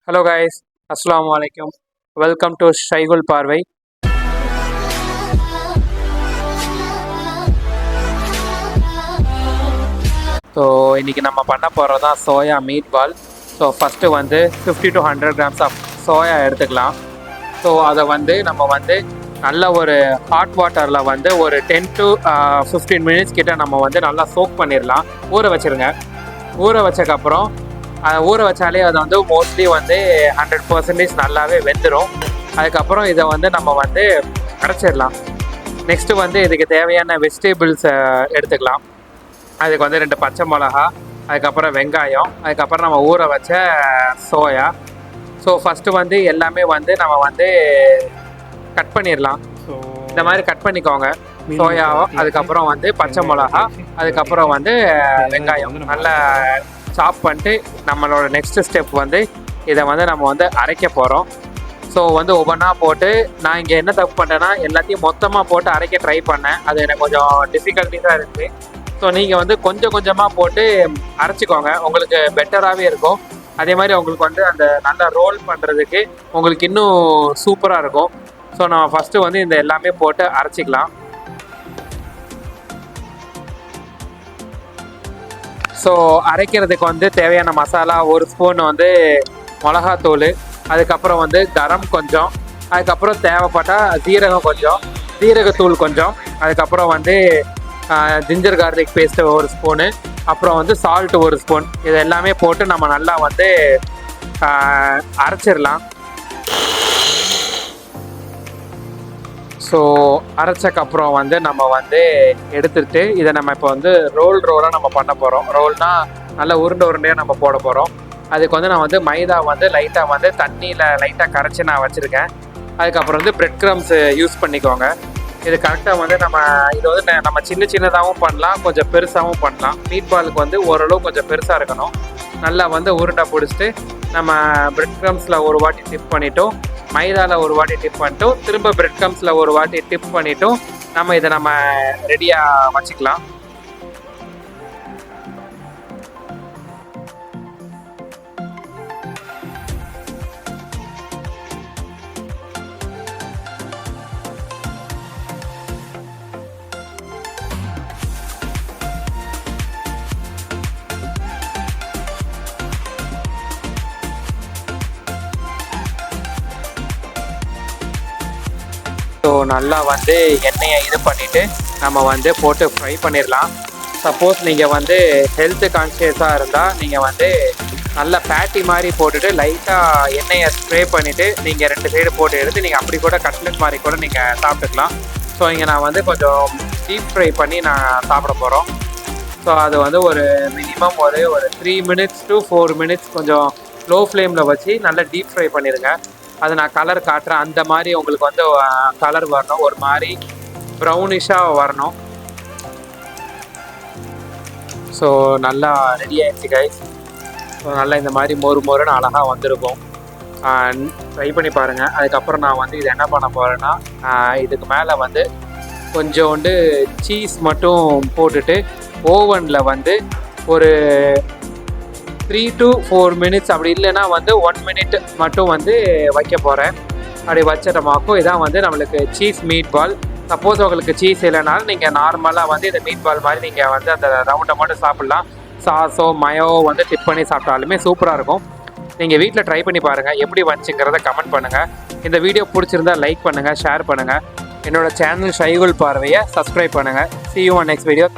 Hello guys, அஸ்ஸலாமு அலைக்கும். Welcome to ஷைகுல் பார்வை. ஸோ இன்றைக்கி நம்ம பண்ண போகிறது தான் soya meat ball. So first வந்து 50 to 100 grams ஆஃப் சோயா எடுத்துக்கலாம். ஸோ அதை வந்து நம்ம வந்து நல்ல ஒரு ஹாட் வாட்டரில் வந்து ஒரு 10 to 15 minutes கிட்ட நம்ம வந்து நல்லா சோக் பண்ணிடலாம். ஊற வச்சுருங்க. ஊற வச்சக்கப்புறம் ஊற வச்சாலே அது வந்து மோஸ்ட்லி வந்து 100% நல்லாவே வெந்துடும். அதுக்கப்புறம் இதை வந்து நம்ம வந்து அரைச்சிடலாம். நெக்ஸ்ட்டு வந்து இதுக்கு தேவையான வெஜிடபிள்ஸை எடுத்துக்கலாம். அதுக்கு வந்து 2 பச்சை மிளகா, அதுக்கப்புறம் வெங்காயம், அதுக்கப்புறம் நம்ம ஊற வச்ச சோயா. ஸோ ஃபஸ்ட்டு வந்து எல்லாமே வந்து நம்ம வந்து கட் பண்ணிடலாம். இந்த மாதிரி கட் பண்ணிக்கோங்க சோயாவை. அதுக்கப்புறம் வந்து பச்சை மிளகா, அதுக்கப்புறம் வந்து வெங்காயம் நல்லா சாப் பண்ணிட்டு நம்மளோட நெக்ஸ்ட் ஸ்டெப் வந்து இதை வந்து நம்ம வந்து அரைக்க போகிறோம். ஸோ வந்து ஒவ்வொன்றா போட்டு நான் இங்கே என்ன தப்பு பண்ணேன்னா எல்லாத்தையும் மொத்தமாக போட்டு அரைக்க ட்ரை பண்ணேன். அது எனக்கு கொஞ்சம் டிஃபிகல்ட்டிஸாக இருக்குது. ஸோ நீங்கள் வந்து கொஞ்சம் கொஞ்சமாக போட்டு அரைச்சிக்கோங்க, உங்களுக்கு பெட்டராகவே இருக்கும். அதே மாதிரி உங்களுக்கு வந்து அந்த நல்லா ரோல் பண்ணுறதுக்கு உங்களுக்கு இன்னும் சூப்பராக இருக்கும். ஸோ நம்ம ஃபஸ்ட்டு வந்து இந்த எல்லாமே போட்டு அரைச்சிக்கலாம். ஸோ அரைக்கிறதுக்கு வந்து தேவையான மசாலா 1 ஸ்பூன் வந்து மிளகாத்தூள், அதுக்கப்புறம் வந்து கரம் கொஞ்சம், அதுக்கப்புறம் தேவைப்பட்டால் ஜீரகம் கொஞ்சம், ஜீரகத்தூள் கொஞ்சம், அதுக்கப்புறம் வந்து ஜிஞ்சர் கார்லிக் பேஸ்ட்டு 1 ஸ்பூனு, அப்புறம் வந்து சால்ட்டு 1 ஸ்பூன். இது எல்லாமே போட்டு நம்ம நல்லா வந்து அரைச்சிடலாம். ஸோ அரைச்சக்கப்புறம் வந்து நம்ம வந்து எடுத்துகிட்டு இதை நம்ம இப்போ வந்து ரோலாக நம்ம பண்ண போகிறோம். ரோல்னால் நல்லா உருண்டையாக நம்ம போட போகிறோம். அதுக்கு வந்து நான் வந்து மைதா வந்து லைட்டாக வந்து தண்ணியில் லைட்டாக கரைச்சி நான் வச்சுருக்கேன். அதுக்கப்புறம் வந்து பிரெட் க்ரம்ஸு யூஸ் பண்ணிக்கோங்க. இது கரெக்டாக வந்து இது வந்து நம்ம சின்னதாகவும் பண்ணலாம், கொஞ்சம் பெருசாகவும் பண்ணலாம். மீட் பாலுக்கு வந்து ஓரளவு கொஞ்சம் பெருசாக இருக்கணும். நல்லா வந்து உருண்டை பிடிச்சிட்டு நம்ம பிரெட் க்ரம்ஸில் ஒரு வாட்டி டிப் பண்ணிட்டோம், மைதாவில் ஒரு வாட்டி டிப் பண்ணிட்டோம், திரும்ப பிரெட் க்ரம்ஸில் ஒரு வாட்டி டிப் பண்ணிட்டோம். நம்ம இதை நம்ம ரெடியாக வச்சுக்கலாம். ஸோ நல்லா வந்து எண்ணெயை இது பண்ணிவிட்டு நம்ம வந்து போட்டு ஃப்ரை பண்ணிடலாம். சப்போஸ் நீங்கள் வந்து ஹெல்த்து கான்ஷியஸாக இருந்தால் நீங்கள் வந்து நல்ல பேட்டி மாதிரி போட்டுட்டு லைட்டாக எண்ணெயை ஸ்ப்ரே பண்ணிவிட்டு நீங்கள் 2 சைடு போட்டு எடுத்து நீங்கள் அப்படி கூட கட்லெட் மாதிரி கூட நீங்கள் சாப்பிட்டுக்கலாம். ஸோ இங்கே நான் வந்து கொஞ்சம் டீப் ஃப்ரை பண்ணி நான் சாப்பிட போகிறோம். ஸோ அது வந்து ஒரு மினிமம் ஒரு 3 minutes to 4 minutes கொஞ்சம் லோ ஃப்ளேமில் வச்சு நல்லா டீப் ஃப்ரை பண்ணிடுங்க. அது நான் கலர் காட்டுறேன். அந்த மாதிரி உங்களுக்கு வந்து கலர் வரணும், ஒரு மாதிரி ப்ரௌனிஷாக வரணும். ஸோ நல்லா ரெடி ஆகிடுச்சு கைஸ். ஸோ நல்லா இந்த மாதிரி மொறுன்னு அழகாக வந்திருக்கும். ட்ரை பண்ணி பாருங்கள். அதுக்கப்புறம் நான் வந்து இது என்ன பண்ண போகிறேன்னா இதுக்கு மேலே வந்து கொஞ்சோண்டு சீஸ் மட்டும் போட்டுட்டு ஓவனில் வந்து ஒரு 3 to 4 minutes, அப்படி இல்லைன்னா வந்து 1 minute மட்டும் வந்து வைக்க போகிறேன். அப்படி வச்சிட்டமாக்கும் இதான் வந்து நம்மளுக்கு சீஸ் மீட் பால். சப்போஸ் உங்களுக்கு சீஸ் இல்லைனாலும் நீங்கள் நார்மலாக வந்து இந்த மீட் பால் மாதிரி நீங்கள் வந்து அந்த ரவுண்டை மட்டும் சாப்பிட்லாம். சாஸோ மயோ வந்து டிப் பண்ணி சாப்பிட்டாலுமே சூப்பராக இருக்கும். நீங்கள் வீட்டில் ட்ரை பண்ணி பாருங்கள், எப்படி வந்துச்சுங்கிறத கமெண்ட் பண்ணுங்கள். இந்த வீடியோ பிடிச்சிருந்தா லைக் பண்ணுங்கள், ஷேர் பண்ணுங்கள். என்னோடய சேனல் ஷைகுல் பார்வையை சப்ஸ்கிரைப் பண்ணுங்கள். See you on next video.